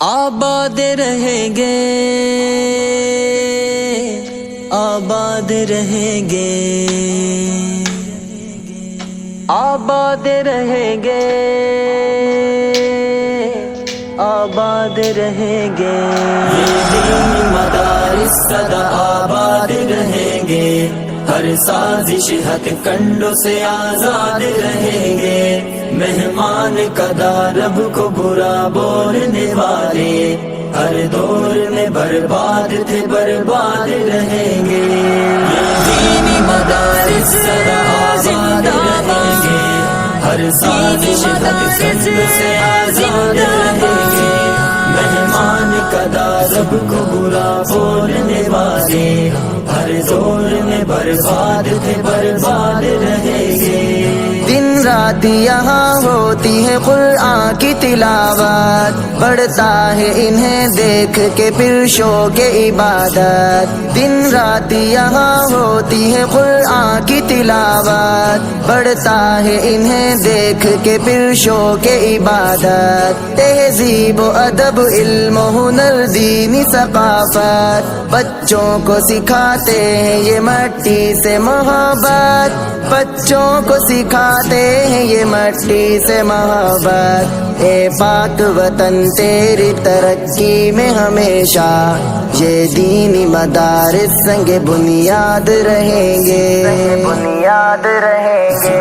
آباد رہیں گے، آباد رہیں گے، آباد رہیں گے، آباد رہیں گے، یہ دینی مدارس سدا آباد رہیں گے، ہر سازش حق کنڈوں سے آزاد رہیں گے، مہمان قدا رب کو برا بولنے والے ہر دور میں برباد تھے، برباد رہیں گے، یہ دینی مدارس سدا آباد رہیں گے، ہر سازش حق کنڈوں سے آزاد رہیں گے، مہمان قدا رب کو برا بولنے والے ہر دور میں برباد تھے، برباد رہیں گے۔ دن رات یہاں ہوتی ہے قرآن کی تلاوت، بڑھتا ہے انہیں دیکھ کے پھر شوق عبادت، دن رات یہاں ہوتی ہے قرآن کی تلاوت، بڑھتا ہے انہیں دیکھ کے پھر شوق عبادت، تہذیب و ادب علم و ہنر دینی ثقافت، بچوں کو سکھاتے ہیں یہ مٹی سے محبت، بچوں کو سکھاتے ہیں یہ مٹی سے محبت، اے پاک وطن تیری ترقی میں ہمیشہ یہ دینی مدارس سنگ بنیاد رہیں گے، بنیاد رہیں گے،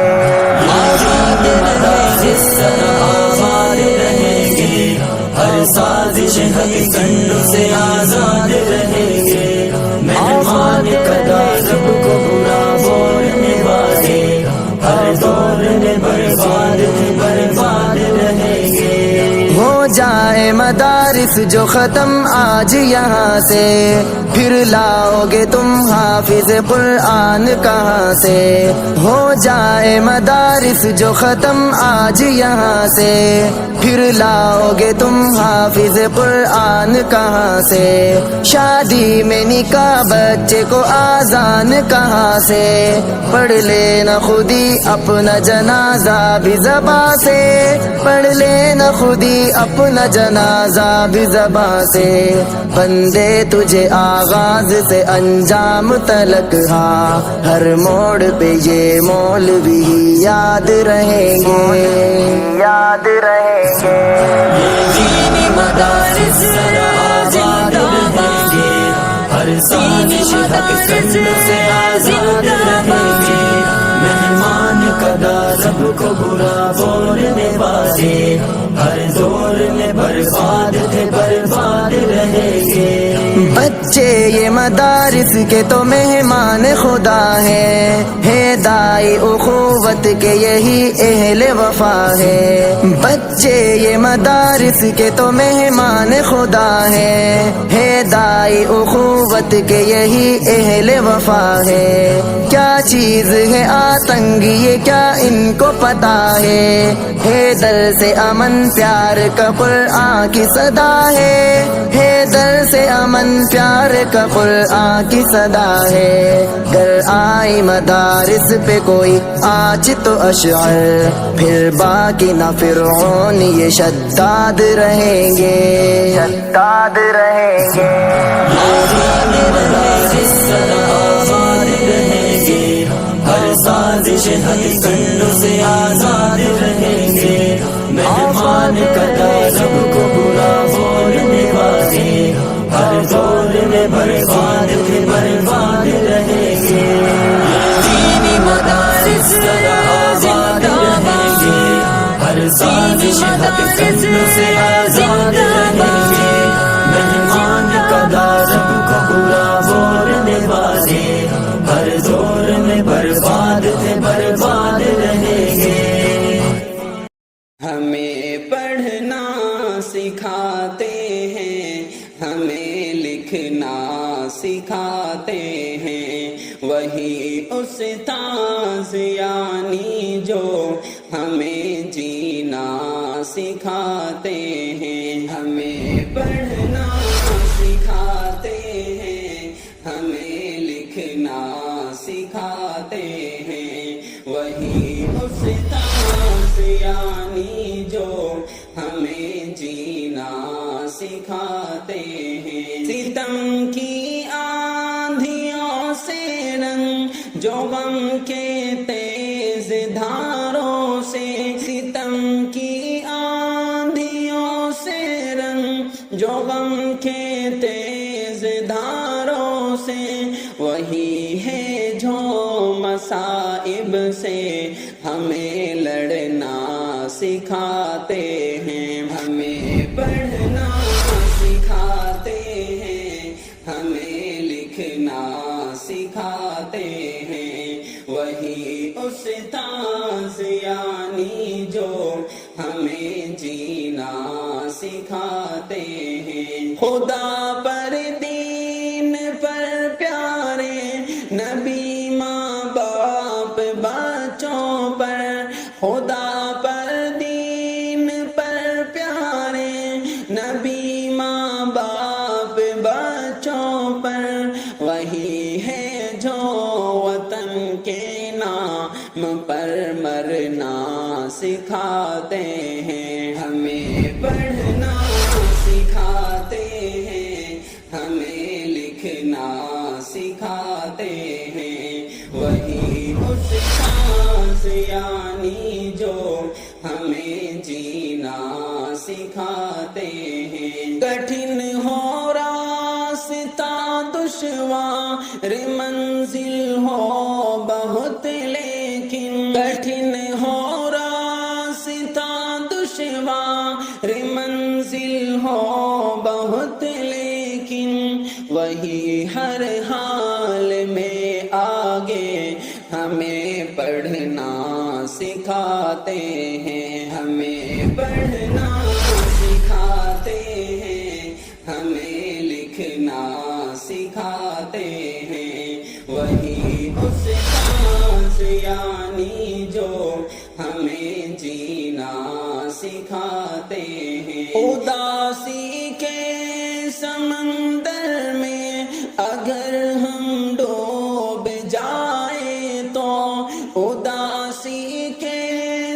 آباد مدارس سدا آباد رہیں گے، ہر سازش حق کنڈوں سے آزاد رہیں گے، مہمان قدا رب کو برا بولنے والے ہر دور میں برباد تھے، برباد رہیں گے۔ ہو جائے مدارس جو ختم آج یہاں سے، پھر لاؤ گے تم حافظ قرآن کہاں سے، ہو جائے مدارس جو ختم آج یہاں سے، پھر لاؤ گے تم حافظ قرآن کہاں سے، شادی میں نکاح بچے کو آذان کہاں سے، پڑھ لینا خودی اپنا جنازہ بھی زباں سے، پڑھ لینا خودی اپنا جنازہ بھی زباں سے، بندے تجھے آغاز سے انجام تلک ہاں ہر موڑ پہ یہ مولوی یاد رہیں گے، یاد رہیں گے، یہ دینی مدارس سدا آباد رہیں گے، ہر سازش حق کنڈوں سے آزاد رہیں گے، مہمان قدا رب کو برا بولنے والے ہر دور میں برباد تھے، برباد رہیں گے۔ بچے یہ مدارس کے تو مہمان خدا ہے دائی اخوت کے یہی اہل وفا ہے، بچے یہ مدارس کے تو مہمان خدا ہے دائی اخوت کے یہی اہل وفا ہے، کیا چیز ہے آتنگ یہ کیا ان کو پتا ہے در سے امن پیار کا قرآن کی صدا ہے در سے امن پیار کا قرآن کی صدا ہے، گر آئی مدارس پہ کوئی آج تو اشعر، پھر باقی نہ فرعون یہ شداد رہیں گے، شداد رہیں گے، آباد مدارس سدا آباد رہیں گے، ہر سازش حق کنڈوں سے آزاد رہیں گے، مہمان قدا رب کو برا بولنے والے ہر دور میں برباد تھے، برباد رہیں گے، یہ دینی مدارس سدا آباد رہیں گے، ہر سازش حق کنڈوں سے آزاد رہیں گے، مہمان قدا رب کو برا بولنے والے ہر دور میں برباد تھے، برباد رہیں گے۔ ہمیں پڑھنا سکھاتے ہیں، ہمیں لکھنا سکھاتے ہیں، وہی استاذ یعنی جو ہمیں جینا سکھاتے ہیں، ہمیں پڑھنا سکھاتے ہیں، ہمیں لکھنا سکھاتے ہیں، وہی استاذ یعنی جو ہمیں جینا سکھاتے ہیں، ستم کی آندھیوں سے رنگ جو غم کے تیز دھاروں سے، ستم کی آندھیوں سے رنگ جو غم کے تیز دھاروں سے، وہی ہے جو مصائب سے ہمیں لڑنا سکھاتے ہیں، ہمیں پڑھنا سکھاتے ہیں، ہمیں لکھنا سکھاتے ہیں، وہی استاذ یعنی جو ہمیں جینا سکھاتے ہیں، خدا پر دین پر پیارے نبی ماں باپ بچوں پر، خدا پر دین پر پیارے نبی ماں باپ بچوں پر، وہی ہے جو وطن کے نام پر مرنا سکھاتے ہیں، ہمیں پڑھنا سکھاتے ہیں، ہمیں لکھنا سکھاتے ہیں، وہی استاذ یعنی جو ہمیں جینا سکھاتے ہیں، کٹھن ہو راستہ دشوار منزل ہو بہت لیکن، کٹھن ہو راستہ دشوار منزل ہو بہت لیکن، وہی ہر حال میں آگے ہمیں پڑھنا سکھاتے ہیں، ہمیں پڑھنا سکھاتے ہیں، ہمیں لکھنا سکھاتے ہیں، وہی استاذ یعنی جو ہمیں جینا سکھاتے ہیں، اداسی کے سمندر میں اگر ہم ڈوب جائے تو، اداسی کے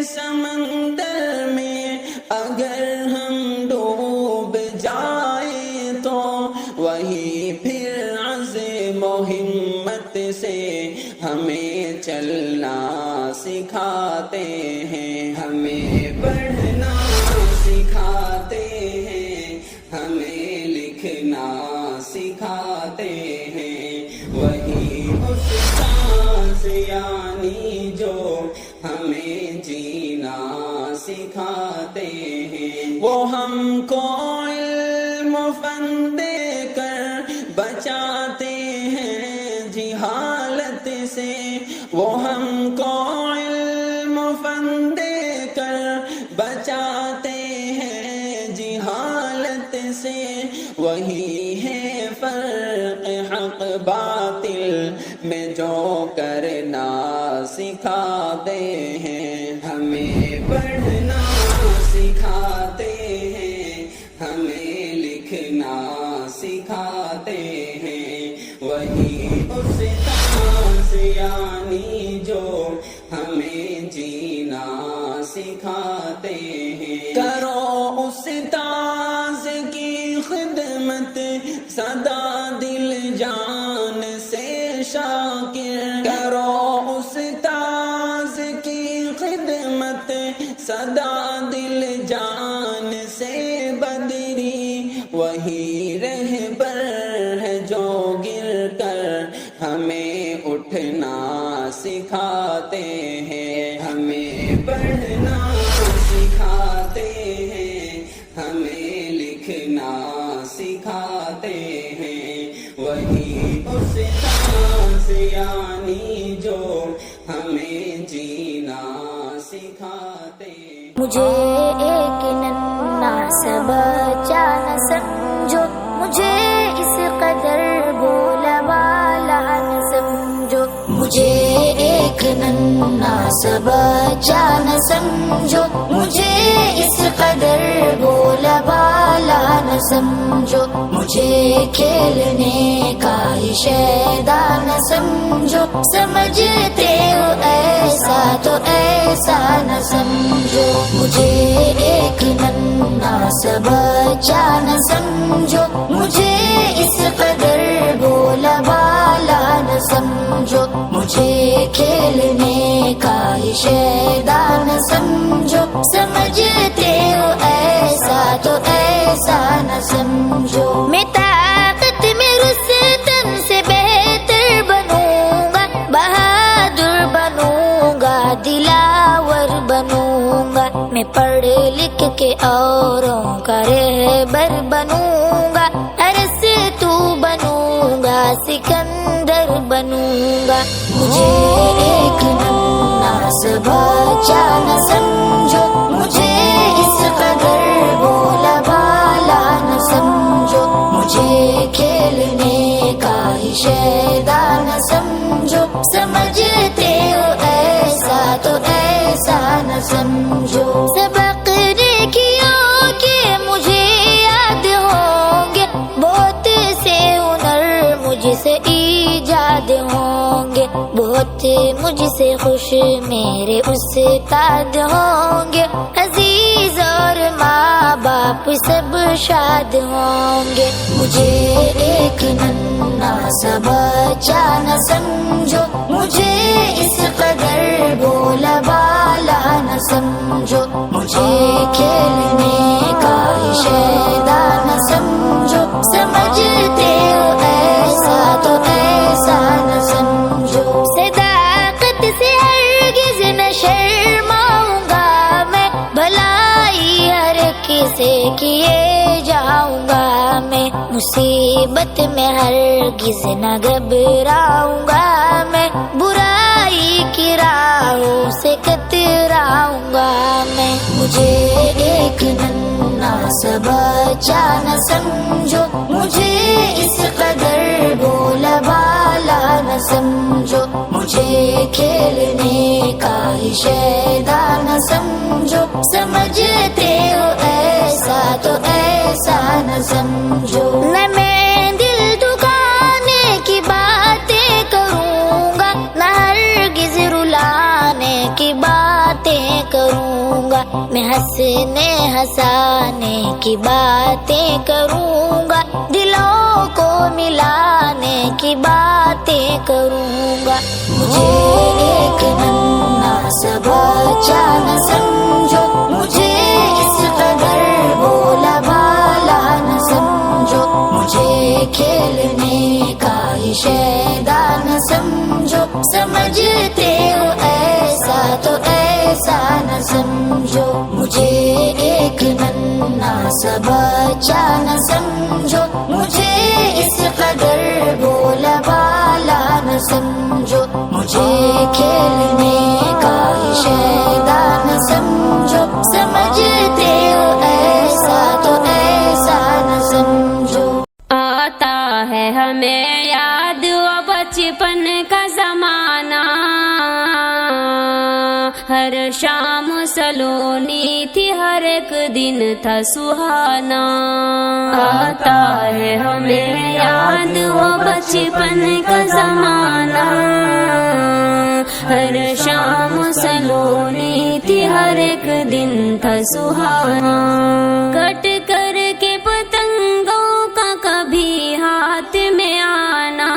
سمندر میں اگر ہم ڈوب جائے تو، وہی پھر عزم و ہمت سے ہمیں چلنا سکھاتے ہیں، ہمیں پڑھنا سکھاتے ہیں، ہمیں لکھنا سکھاتے ہیں، وہی استاذ یعنی جو ہمیں جینا سکھاتے ہیں، وہ ہم کو علم و فن دے کر بچاتے ہیں جہالت سے، وہ ہم کو علم و فن دے کر بچاتے ہیں جہالت سے، وہی ہے فرق حق باطل میں جو کرنا سکھاتے ہیں، ہمیں پڑھنا سکھاتے ہیں، ہمیں لکھنا سکھاتے ہیں، وہی استاذ یعنی جو ہمیں جینا سکھاتے ہیں، کرو استاذ کی خدمت سدا دل جان سے شاکر، کرو استاذ کی خدمت سدا دل جان سے بدری، وہی رہبر ہے جو گر کر ہمیں اٹھنا سکھاتے ہیں، ہمیں پڑھنا سکھاتے ہیں، ہمیں لکھنا سکھاتے ہیں، وہی استاذ یعنی جو ہمیں جینا سکھاتے ہیں، مجھے ایک ننھا سا بچہ نہ سمجھو، مجھے اس قدر بولا بالا نہ سمجھو، مجھے ایک ننھا سا بچہ نہ سمجھو، مجھے اس قدر بولا بالا نہ سمجھو، مجھے کھیلنے کا ہی شیدا نہ سمجھو، سمجھتے ہو ایسا تو ایسا نہ سمجھو، مجھے ایک ننھا سا بچہ نہ سمجھو، مجھے اس قدر بولا بالا نہ سمجھو، مجھے کھیلنے کا ہی شیدا نہ سمجھو، سمجھتے ہو ایسا تو ایسا نہ سمجھو، میں طاقت میں رستم سے بہتر بنوں گا، بہادر بنوں گا، دلاور بنوں گا، میں پڑھ لکھ کے اوروں کا رہبر بنوں گا، ارسطو بنوں گا، سکندر بنوں گا، مجھے ایک ننھا سا بچہ نہ سمجھو، مجھے اس قدر بولا بالا نہ سمجھو، مجھے کھیلنے کا ہی شیدا نہ سمجھو، سمجھتے ہو ایسا تو ایسا نہ سمجھو، سبق نیکیوں کے مجھے یاد ہوں گے، بہت سے ہنر مجھ سے ایجاد ہوں گے، بہت مجھ سے خوش میرے استاد ہوں گے، عزیز اور ماں باپ سب شاد ہوں گے، مجھے ایک ننھا سا بچہ نہ سمجھو، مجھے اس قدر بولا بالا نہ سمجھو، مجھے کھیلنے کا ہی شیدا نہ سمجھو، سمجھتے ہو ایسا تو ایسا نہ سمجھو، صداقت سے ہرگز نہ شرماؤں گا میں، بھلائی ہر کسی کیے جاؤں گا میں، مصیبت میں ہرگز نہ گھبراؤں گا میں، برائی کی راہوں سے کتراؤں گا میں، مجھے ایک ننھا سا بچہ نہ سمجھو، مجھے اس قدر بولا بالا نہ سمجھو، مجھے کھیلنے کا ہی شیدا نہ سمجھو، سمجھتے ہو ایسا تو ایسا نہ سمجھو، نہ میں دل دکانے کی باتیں کروں گا، نہ ہرگز رلانے کی باتیں کروں گا، میں ہنسنے ہنسانے کی باتیں کروں گا، دلوں کو ملانے کی باتیں کروں گا، مجھے ایک ننھا سا بچہ نہ سمجھو، مجھے اس قدر بولا بالا نہ سمجھو، مجھے کھیلنے کا ہی شیدا نہ سمجھو، سمجھتے ہو ایسا تو ایسا نہ سمجھو، مجھے ایک ننھا سا بچہ نہ سمجھو، مجھے اس قدر بولا بالا نہ سمجھو، مجھے کھیلنے کا ہی شیدا نہ سمجھو، سمجھتے ہو ایسا تو ایسا نہ سمجھو، آتا ہے ہمیں یاد وہ بچپن کا زمانہ، ہر شام سلونی تھی، ہر ایک دن تھا سہانا، آتا ہے ہمیں یاد وہ بچپن کا زمانہ، ہر شام سلونی تھی، ہر ایک دن تھا سہانا، کٹ کر کے پتنگوں کا کبھی ہاتھ میں آنا،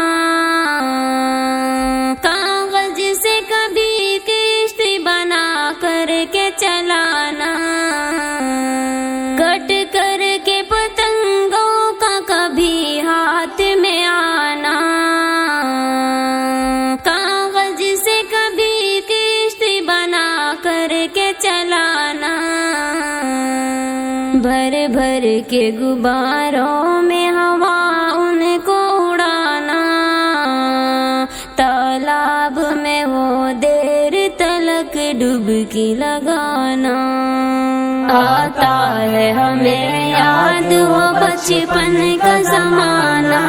کاغذ سے کبھی کشتی بنا کر کے چلانا، کٹ کر کے پتنگوں کا کبھی ہاتھ میں آنا، کاغذ سے کبھی کشتی بنا کر کے چلانا، بھر بھر کے غباروں میں ہوا ان کو اڑانا، تالاب میں وہ دیر تلک ڈبکی لگانا، آتا ہے ہمیں یاد وہ بچپن کا زمانہ،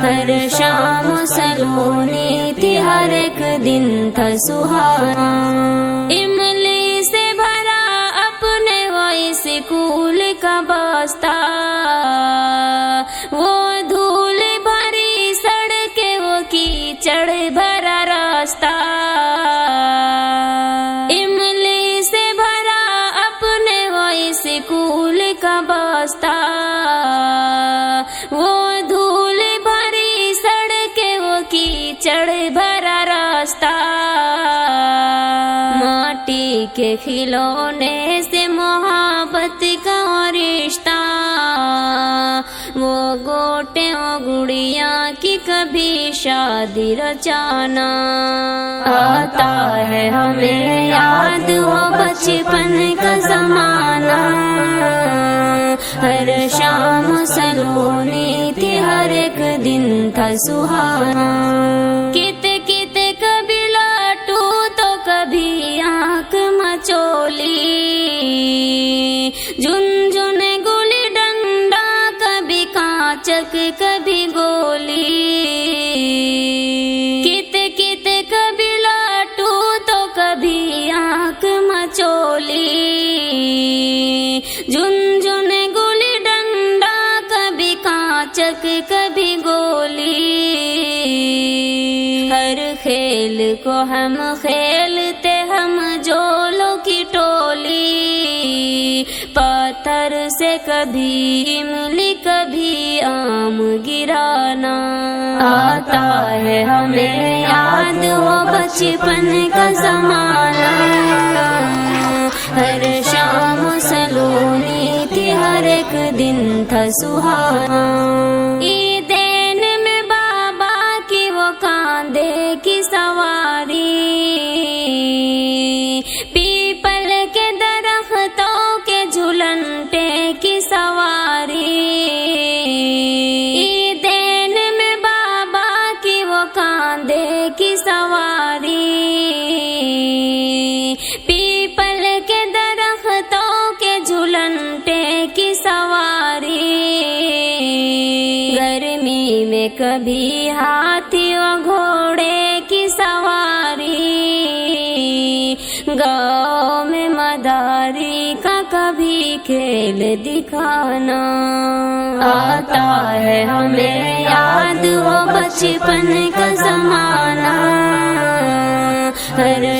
ہر شام سلونی تھی، ہر ایک دن تھا سہانا، املی سے بھرا اپنے وہ اسکول کا بستہ، رسول کا بستہ، وہ دھول بھری سڑکیں، وہ کیچڑ بھرا راستہ، ماٹی کے کھلونے سے محبت کا رشتہ، وہ گوٹے وہ گڑیاں کی کبھی شادی رچانا، آتا ہے ہمیں یاد وہ بچپن کا زمانہ، ہر شام سلونی تھی، ہر ایک دن تھا سہانا، کت کت کبھی لاٹو تو کبھی آنکھ مچولی، جن جن گلی ڈنڈا، کبھی کانچک کبھی گولی، کت کت کبھی لاٹو تو کبھی آنکھ مچولی، جن جن گلی ڈنڈا، کبھی کانچک کبھی گولی، ہر کھیل کو ہم کھیلتے، ہم جولوں کی ٹولی، پتھر سے کبھی املی کبھی آم گرانا، آتا ہے ہمیں یاد وہ بچپن کا زمانہ، ہر شام سلونی تھی، ہر ایک دن تھا سہانا، عیدین میں بابا کی وہ کاندھے کی سواری، پیپل کے درختوں کے جھلنٹے کی سواری، عیدین میں بابا کی وہ کاندھے کی سواری، پیپل کے درختوں کے جھلنٹے کی سواری، گرمی میں کبھی ہاتھی و گھوڑے کی سواری، گاؤں میں مداری کا کبھی کھیل دکھانا، آتا ہے ہمیں یاد وہ بچپن کا زمانہ، ہر